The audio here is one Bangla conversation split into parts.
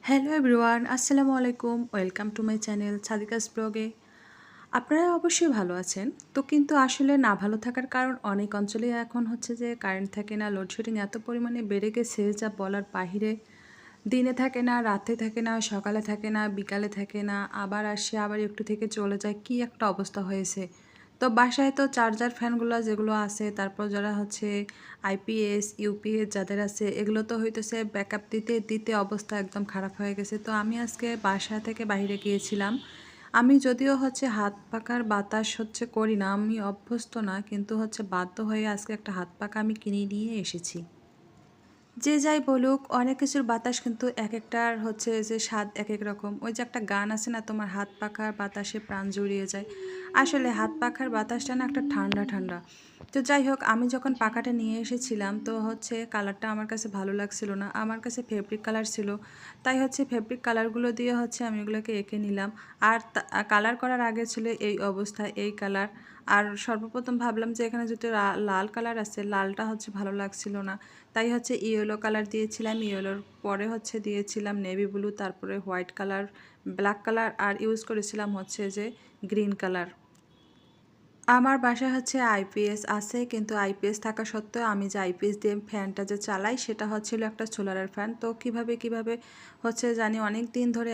হ্যালো এভরিওয়ান, আসসালামু আলাইকুম। ওয়েলকাম টু মাই চ্যানেল সাদিকাস ব্লগে। আপনারা অবশ্যই ভালো আছেন। তো কিন্তু আসলে না ভালো থাকার কারণ অনেক অঞ্চলে এখন হচ্ছে যে কারেন্ট থাকে না, লোডশেডিং এত পরিমাণে বেড়ে গেছে যা বলার বাহিরে। দিনে থাকে না, রাতে থাকে না, সকালে থাকে না, বিকালে থাকে না, আবার আসে আবার একটু থেকে চলে যায়, কি একটা অবস্থা হয়েছে। তো বাসায় তো চার্জার ফ্যানগুলো যেগুলো আছে, তারপর যারা হচ্ছে আইপিএস ইউপিএস যাদের আছে, এগুলো তো হইতেছে ব্যাকআপ দিতে দিতে অবস্থা একদম খারাপ হয়ে গেছে। তো আমি আজকে বাসা থেকে বাইরে গিয়েছিলাম। আমি যদিও হচ্ছে হাত পাখার বাতাস হচ্ছে করি না, আমি অভ্যস্ত না, কিন্তু হচ্ছে বাধ্য হয়ে আজকে একটা হাত পাখা আমি কিনে নিয়ে এসেছি। যে যাই বলুক, অনেক কিছুর বাতাস কিন্তু একেকটার হচ্ছে যে স্বাদ একেক রকম। ওই যে একটা গান আছে না, তোমার হাত পাখার বাতাসে প্রাণ জুড়িয়ে যায়। আসলে হাত পাখার বাতাসটা না একটা ঠান্ডা ঠান্ডা। তো যাই হোক, আমি যখন পাখাটা নিয়ে এসেছিলাম তো হচ্ছে কালারটা আমার কাছে ভালো লাগছিল না, আমার কাছে ফেব্রিক কালার ছিল। তাই হচ্ছে ফেব্রিক কালারগুলো দিয়ে হচ্ছে আমি ওগুলোকে এঁকে নিলাম। আর কালার করার আগে ছিল এই অবস্থা, এই কালার। আর সর্বপ্রথম ভাবলাম যে এখানে যেহেতু লাল কালার আছে, লালটা হচ্ছে ভালো লাগছিল না। তাই হচ্ছে ইয়েলো কালার দিয়েছিলাম, ইয়েলোর পরে হচ্ছে দিয়েছিলাম নেভি ব্লু, তারপরে হোয়াইট কালার, ব্ল্যাক কালার, আর ইউজ করেছিলাম হচ্ছে যে গ্রিন কালার। আমার বাসায় হচ্ছে আইপিএস আছে, কিন্তু আইপিএস থাকা সত্ত্বেও আমি যে আইপিএস দিয়ে ফ্যানটা যে চালাই সেটা হচ্ছিল একটা সোলারের ফ্যান। তো কিভাবে হচ্ছে জানি অনেক দিন ধরে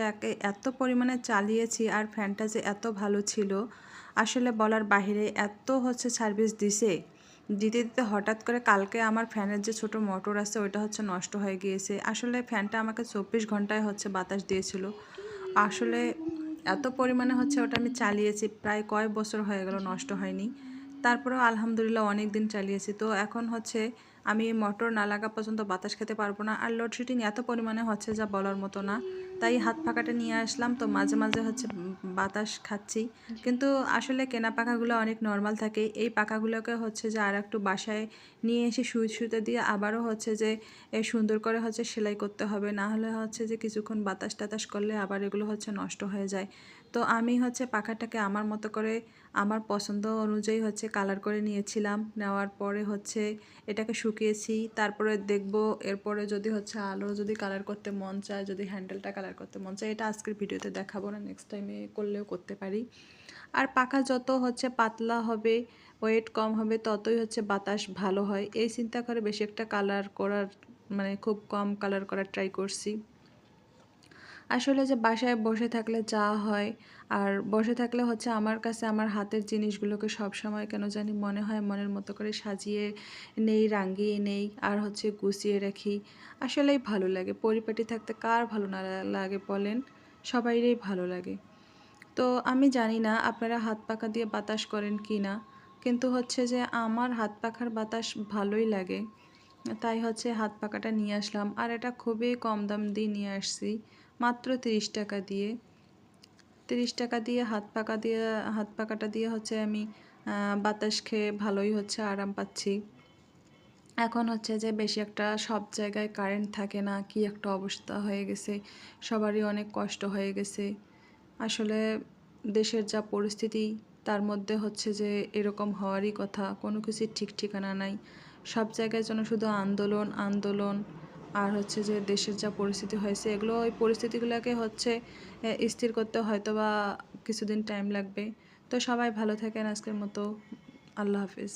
এত পরিমাণে চালিয়েছি, আর ফ্যানটা যে এত ভালো ছিল আসলে বলার বাহিরে, এত হচ্ছে সার্ভিস দিতে দিতে হঠাৎ করে কালকে আমার ফ্যানের যে ছোট মোটর আছে ওইটা হচ্ছে নষ্ট হয়ে গিয়েছে। আসলে ফ্যানটা আমাকে 24 ঘন্টায় হচ্ছে বাতাস দিয়েছিল। আসলে এত পরিমাণে হচ্ছে ওটা আমি চালিয়েছি, প্রায় কয় বছর হয়ে গেল নষ্ট হয়নি। তারপরেও আলহামদুলিল্লাহ অনেক দিন চালিয়েছি। তো এখন হচ্ছে আমি মোটর না লাগা পর্যন্ত বাতাস খেতে পারবো না। আর লোডশেডিং এত পরিমাণে হচ্ছে যা বলার মতো না। তাই হাত পাখাটা নিয়ে আসলাম, তো মাঝে মাঝে হচ্ছে বাতাস খাচ্ছি। কিন্তু আসলে কেনা পাখাগুলো অনেক নর্মাল থাকে, এই পাখাগুলোকে হচ্ছে যে আর একটু বাসায় নিয়ে এসে সুইতে দিয়ে আবারও হচ্ছে যে সুন্দর করে হচ্ছে সেলাই করতে হবে, না হলে হচ্ছে যে কিছুক্ষণ বাতাস টাতাস করলে আবার এগুলো হচ্ছে নষ্ট হয়ে যায়। তো আমি হচ্ছে পাখাটাকে আমার মতো করে আমার পছন্দ অনুযায়ী হচ্ছে কালার করে নিয়েছিলাম, নেওয়ার পরে হচ্ছে এটাকে শুকিয়েছি। তারপরে দেখব এরপরে যদি হচ্ছে আলো যদি কালার করতে মন চায়, যদি হ্যান্ডেলটা কালার করতে মন চায়, এটা আজকের ভিডিওতে দেখাবো না, নেক্সট টাইমে করলেও করতে পারি। আর পাখা যত হচ্ছে পাতলা হবে, ওয়েট কম হবে, ততই হচ্ছে বাতাস ভালো হয়, এই চিন্তা করে বেশি একটা কালার করার মানে খুব কম কালার করার ট্রাই করছি। আসলে যে বাসায় বসে থাকলে যা হয়, আর বসে থাকলে হচ্ছে আমার কাছে আমার হাতের জিনিসগুলোকে সব সময় কেন জানি মনে হয় মনের মতো করে সাজিয়ে নেই, রাঙিয়ে নেই, আর হচ্ছে গুছিয়ে রাখি। আসলেই ভালো লাগে, পরিপাটি থাকতে কার ভালো না লাগে বলেন? সবাইরই ভালো লাগে। তো আমি জানি না আপনারা হাত পাখা দিয়ে বাতাস করেন কি না, কিন্তু হচ্ছে যে আমার হাত পাখার বাতাস ভালোই লাগে। তাই হচ্ছে হাত পাখাটা নিয়ে আসলাম, আর এটা খুবই কম দাম দিয়ে নিয়ে আসছি, মাত্র 30 টাকা দিয়ে। 30 টাকা দিয়ে হাত পাখাটা দিয়ে হচ্ছে আমি বাতাস খেয়ে ভালোই হচ্ছে আরাম পাচ্ছি। এখন হচ্ছে যে বেশি একটা সব জায়গায় কারেন্ট থাকে না, কি একটা অবস্থা হয়ে গেছে, সবারই অনেক কষ্ট হয়ে গেছে। আসলে দেশের যা পরিস্থিতি, তার মধ্যে হচ্ছে যে এরকম হওয়ারই কথা, কোনো কিছুর ঠিক ঠিকানা নাই। সব জায়গায় যেন শুধু আন্দোলন আন্দোলন। আর হচ্ছে যে দেশের যা পরিস্থিতি হয়েছে, এগুলো ওই পরিস্থিতিগুলোকে হচ্ছে স্থির করতে হয়তো বা কিছুদিন টাইম লাগবে। তো সবাই ভালো থাকেন, আজকের মতো আল্লাহ হাফিজ।